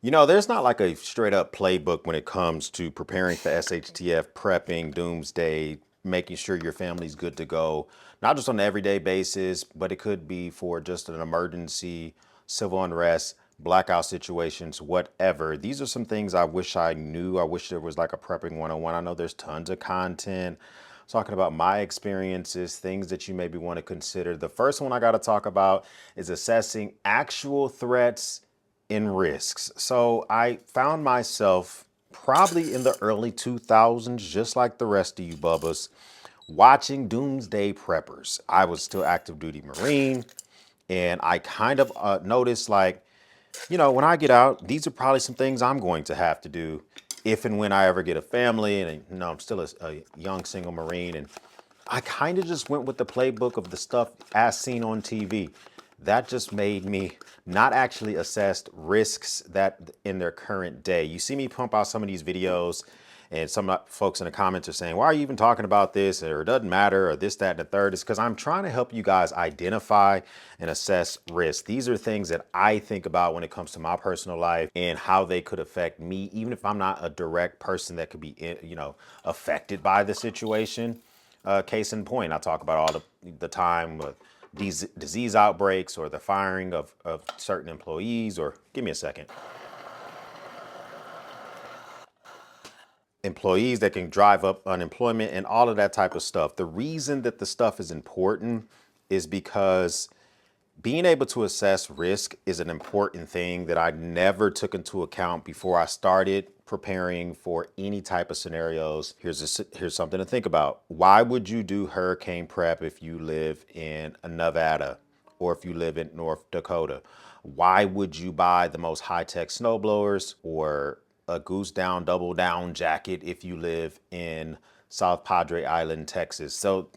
You know, there's not like a straight up playbook when it comes to preparing for SHTF, prepping, doomsday, making sure your family's good to go, not just on an everyday basis, but it could be for just an emergency, civil unrest, blackout situations, whatever. These are some things I wish I knew. I wish there was like a prepping 101. I know there's tons of content talking about my experiences, things that you maybe want to consider. The first one I got to talk about is assessing actual threats and risks. So I found myself probably in the early 2000s, just like the rest of you bubbas, watching Doomsday Preppers. I was still active duty Marine, and I kind of noticed like, when I get out, these are probably some things I'm going to have to do if and when I ever get a family. And I'm still a young single Marine, and I kind of just went with the playbook of the stuff as seen on TV. That just made me not actually assess risks that in their current day. You see me pump out some of these videos, and some folks in the comments are saying, why are you even talking about this? Or it doesn't matter, or this, that, and the third. It's because I'm trying to help you guys identify and assess risk. These are things that I think about when it comes to my personal life and how they could affect me, even if I'm not a direct person that could be, affected by the situation. Case in point, I talk about all the time with these disease outbreaks or the firing of certain employees, or give me a second. Employees that can drive up unemployment and all of that type of stuff. The reason that the stuff is important is because being able to assess risk is an important thing that I never took into account before I started preparing for any type of scenarios. Here's something to think about. Why would you do hurricane prep if you live in Nevada or if you live in North Dakota? Why would you buy the most high-tech snowblowers or a goose down, double down jacket if you live in South Padre Island, Texas? So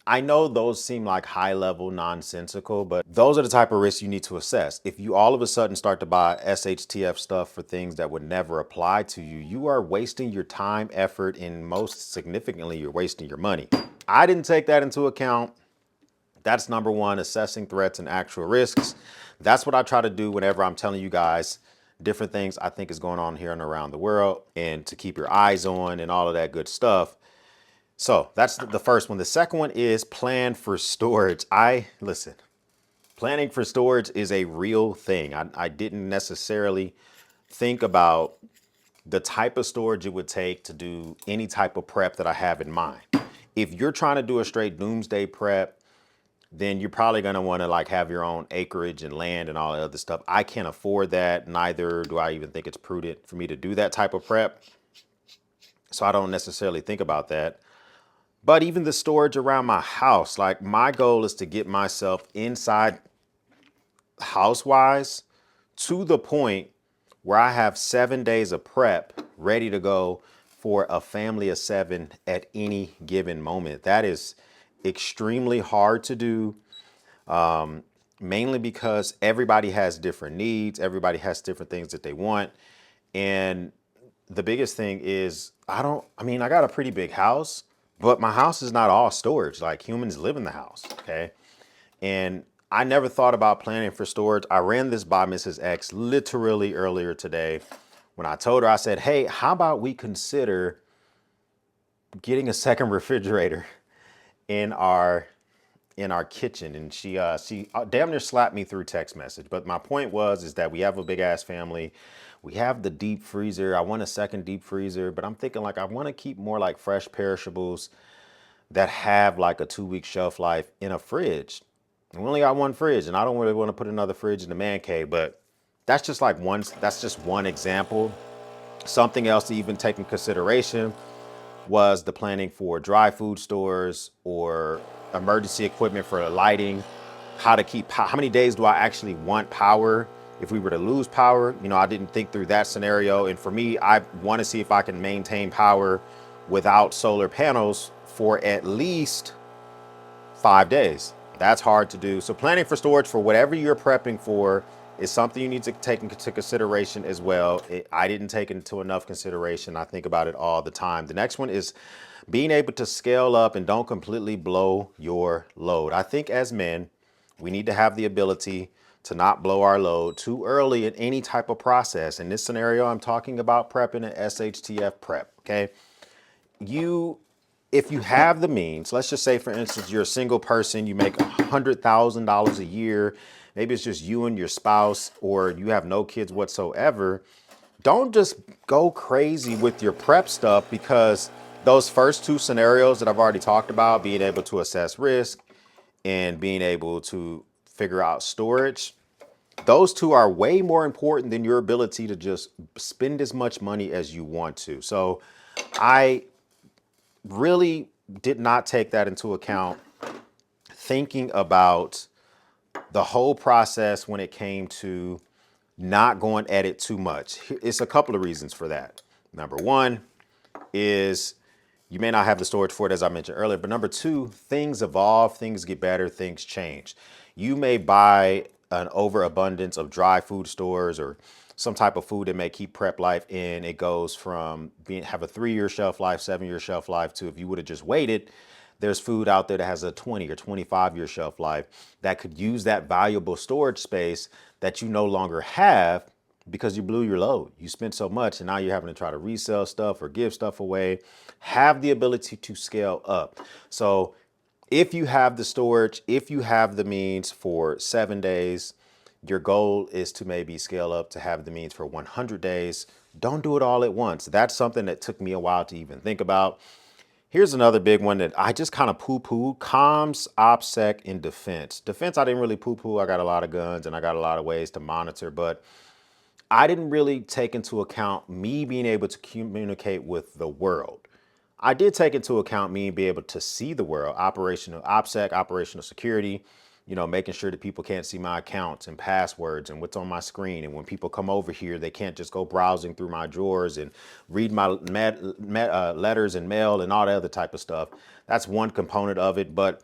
I know those seem like high level nonsensical, but those are the type of risks you need to assess. If you all of a sudden start to buy SHTF stuff for things that would never apply to you, you are wasting your time, effort, and most significantly, you're wasting your money. I didn't take that into account. That's number one, assessing threats and actual risks. That's what I try to do whenever I'm telling you guys different things I think is going on here and around the world, and to keep your eyes on and all of that good stuff. So that's the first one. The second one is plan for storage. Listen, planning for storage is a real thing. I didn't necessarily think about the type of storage it would take to do any type of prep that I have in mind. If you're trying to do a straight doomsday prep, then you're probably going to want to like have your own acreage and land and all that other stuff. I can't afford that. Neither do I even think it's prudent for me to do that type of prep. So I don't necessarily think about that. But even the storage around my house, like my goal is to get myself inside house-wise to the point where I have 7 days of prep ready to go for a family of 7 at any given moment. That is extremely hard to do, mainly because everybody has different needs. Everybody has different things that they want. And the biggest thing is I got a pretty big house, but my house is not all storage. Like, humans live in the house, okay? And I never thought about planning for storage. I ran this by Mrs. X literally earlier today when I told her, I said, hey, how about we consider getting a second refrigerator in our kitchen? And she damn near slapped me through text message. But my point is that we have a big ass family. We have the deep freezer. I want a second deep freezer, but I'm thinking like I want to keep more like fresh perishables that have like a 2-week shelf life in a fridge. And we only got one fridge, and I don't really want to put another fridge in the man cave, but that's just one example. Something else to even take in consideration was the planning for dry food stores or emergency equipment for lighting. How many days do I actually want power if we were to lose power? I didn't think through that scenario. And for me, I want to see if I can maintain power without solar panels for at least 5 days. That's hard to do. So planning for storage for whatever you're prepping for is something you need to take into consideration as well. I didn't take into enough consideration. I think about it all the time. The next one is being able to scale up and don't completely blow your load. I think as men, we need to have the ability to not blow our load too early in any type of process. In this scenario, I'm talking about prepping an SHTF prep, okay? If you have the means, let's just say, for instance, you're a single person, you make $100,000 a year, maybe it's just you and your spouse, or you have no kids whatsoever, don't just go crazy with your prep stuff, because those first two scenarios that I've already talked about, being able to assess risk and being able to figure out storage, those two are way more important than your ability to just spend as much money as you want to. So I really did not take that into account, thinking about the whole process when it came to not going at it too much. It's a couple of reasons for that. Number one is you may not have the storage for it, as I mentioned earlier, but number two, things evolve, things get better, things change. You may buy an overabundance of dry food stores or some type of food that may keep prep life in. It goes from have a 3-year shelf life, 7-year shelf life, to, if you would have just waited, there's food out there that has a 20 or 25-year shelf life that could use that valuable storage space that you no longer have because you blew your load. You spent so much and now you're having to try to resell stuff or give stuff away. Have the ability to scale up. So if you have the storage, if you have the means for 7 days, your goal is to maybe scale up to have the means for 100 days. Don't do it all at once. That's something that took me a while to even think about. Here's another big one that I just kind of poo-pooed: comms, OPSEC, and defense. Defense, I didn't really poo-poo. I got a lot of guns and I got a lot of ways to monitor, but I didn't really take into account me being able to communicate with the world. I did take into account me being able to see the world, operational OPSEC, operational security, making sure that people can't see my accounts and passwords and what's on my screen. And when people come over here, they can't just go browsing through my drawers and read my letters and mail and all the other type of stuff. That's one component of it. But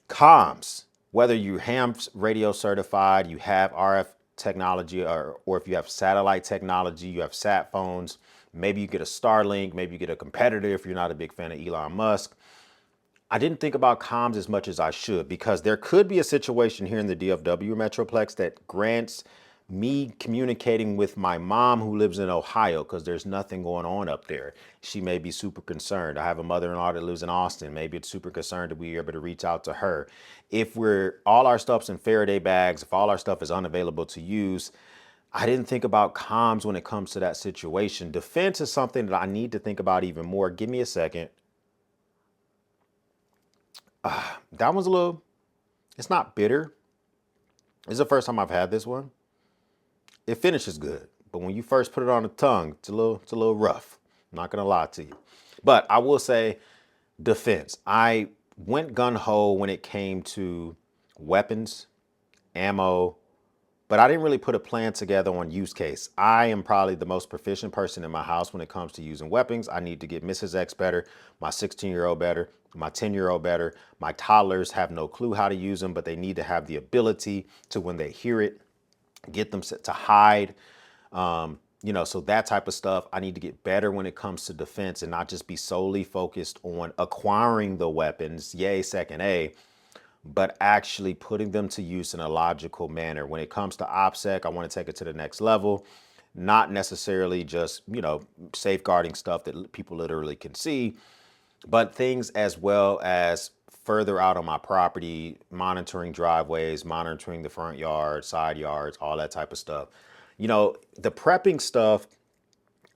comms, whether you ham radio certified, you have RF technology, or if you have satellite technology, you have sat phones, maybe you get a Starlink, maybe you get a competitor if you're not a big fan of Elon Musk. I didn't think about comms as much as I should, because there could be a situation here in the DFW Metroplex that grants me communicating with my mom who lives in Ohio, because there's nothing going on up there. She may be super concerned. I have a mother-in-law that lives in Austin. Maybe it's super concerned that we're able to reach out to her. If all our stuff's in Faraday bags, if all our stuff is unavailable to use, I didn't think about comms when it comes to that situation. Defense is something that I need to think about even more. Give me a second. That one's it's not bitter. It's the first time I've had this one. It finishes good, but when you first put it on the tongue, it's a little rough. I'm not gonna lie to you. But I will say defense. I went gun-ho when it came to weapons, ammo, but I didn't really put a plan together on use case. I am probably the most proficient person in my house when it comes to using weapons. I need to get Mrs. X better, my 16-year-old better, my 10-year-old better. My toddlers have no clue how to use them, but they need to have the ability to, when they hear it, get them to hide. So that type of stuff. I need to get better when it comes to defense and not just be solely focused on acquiring the weapons, yay, second A, but actually putting them to use in a logical manner. When it comes to OPSEC, I want to take it to the next level, not necessarily just, safeguarding stuff that people literally can see, but things as well as further out on my property, monitoring driveways, monitoring the front yard, side yards, all that type of stuff. The prepping stuff,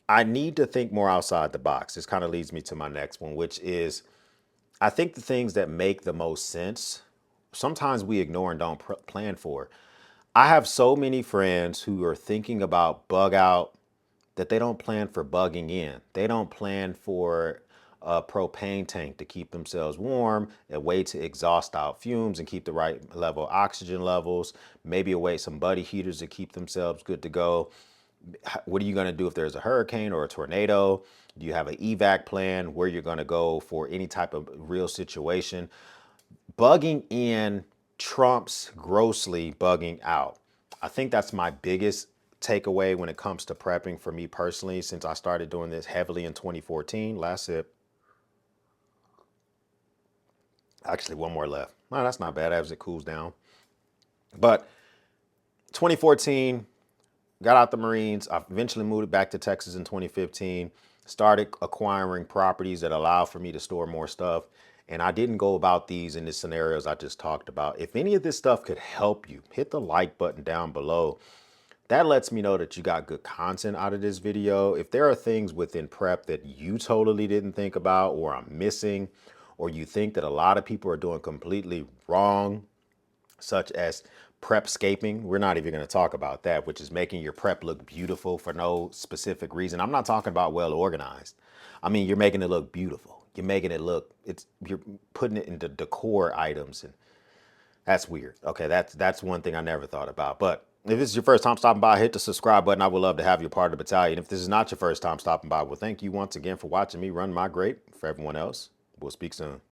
I need to think more outside the box. This kind of leads me to my next one, which is, I think the things that make the most sense, sometimes we ignore and don't plan for. I have so many friends who are thinking about bug out that they don't plan for bugging in. They don't plan for a propane tank to keep themselves warm, a way to exhaust out fumes and keep the right level of oxygen levels, maybe some buddy heaters to keep themselves good to go. What are you going to do if there's a hurricane or a tornado? Do you have an evac plan where you're going to go for any type of real situation? Bugging in trumps grossly bugging out. I think that's my biggest takeaway when it comes to prepping for me personally, since I started doing this heavily in 2014. Last sip. Actually, one more left. No, that's not bad as it cools down. But 2014, got out the Marines. I eventually moved back to Texas in 2015, started acquiring properties that allow for me to store more stuff. And I didn't go about these in the scenarios I just talked about. If any of this stuff could help you, hit the like button down below. That lets me know that you got good content out of this video. If there are things within prep that you totally didn't think about or I'm missing, or you think that a lot of people are doing completely wrong, such as prepscaping. We're not even going to talk about that, which is making your prep look beautiful for no specific reason. I'm not talking about well organized. I mean, you're making it look beautiful. You're making it look, you're putting it into decor items, and that's weird. Okay, that's one thing I never thought about. But if this is your first time stopping by, hit the subscribe button. I would love to have you a part of the battalion. If this is not your first time stopping by, well, thank you once again for watching me run my grape. For everyone else, we'll speak soon.